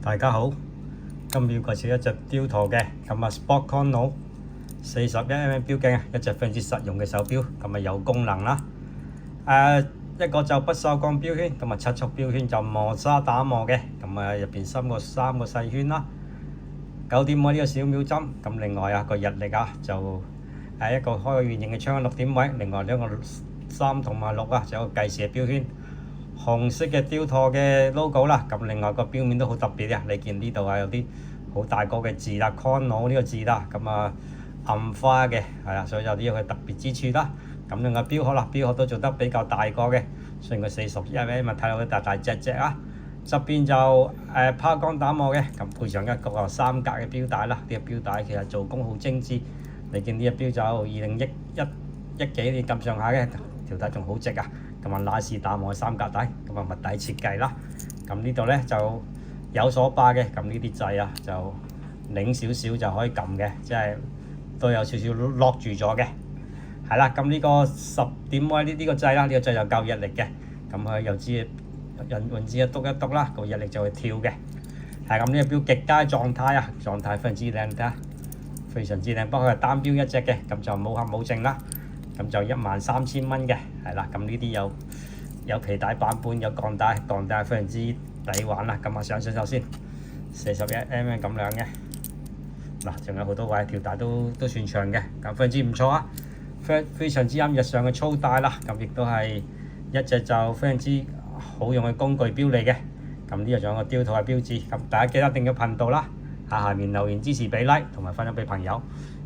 大家好，今日要介紹一隻雕陀嘅，咁啊 Sport Chrono 41mm 標鏡啊，一隻非常之實用嘅手錶，咁啊有功能啦。一個就不銹鋼錶圈，咁啊7速錶圈就磨砂打磨嘅，咁啊入邊三個細圈啦。9點位呢個小秒針，咁另外啊個日曆啊就一個開個圓形嘅窗6點位，另外兩個3同埋6啊就有個計時嘅錶圈。紅色嘅雕陀嘅 logo 啦，咁另外個錶面都好特別啊！你見呢度係有啲好大個嘅字啦 ，Chrono 呢個字啦，咁啊暗花嘅，係啊，所以有啲佢特別之處啦。咁另外錶殼啦，錶殼都做得比較大個嘅，雖然佢41mm咪睇落去大隻啊。側邊就拋光打磨嘅，咁配上一個3格嘅錶帶啦。呢個錶帶其實做工好精緻，你見呢個錶就2011幾年咁上下嘅，條帶仲好直啊！咁啊，拉絲打磨3格帶，咁啊物底設計啦。咁呢度咧就有鎖把嘅，咁呢啲掣啊就擰少少就可以撳嘅，即係都有少少 lock 住咗嘅。係啦，咁呢個10點位呢個掣啦，呢個掣就校日曆嘅，咁佢又知運指一篤一篤啦，個日曆就會跳嘅。係咁，呢個錶極佳狀態啊，狀態非常之靚，睇下非常之靚。不過佢係單錶一隻嘅，咁就冇盒冇證啦。咁就13000蚊嘅，係啦。咁呢啲有皮帶版本，有鋼帶，鋼帶非常之抵玩啦。咁啊上手先，41mm 咁樣嘅。嗱，仲有好多位，條帶都算長嘅，咁非常之唔錯啊！非常之啱日常嘅操帶啦。咁亦都係一隻就非常之好用嘅工具錶嚟嘅。咁呢度仲有個雕陀嘅標誌。咁大家記得訂閱頻道啦，下面留言支持俾 like 同埋分享俾朋友。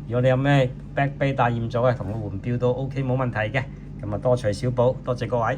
如果你有咩 back 杯大驗咗嘅，同我換錶都 OK 冇問題嘅，咁啊多隨小補，多謝各位。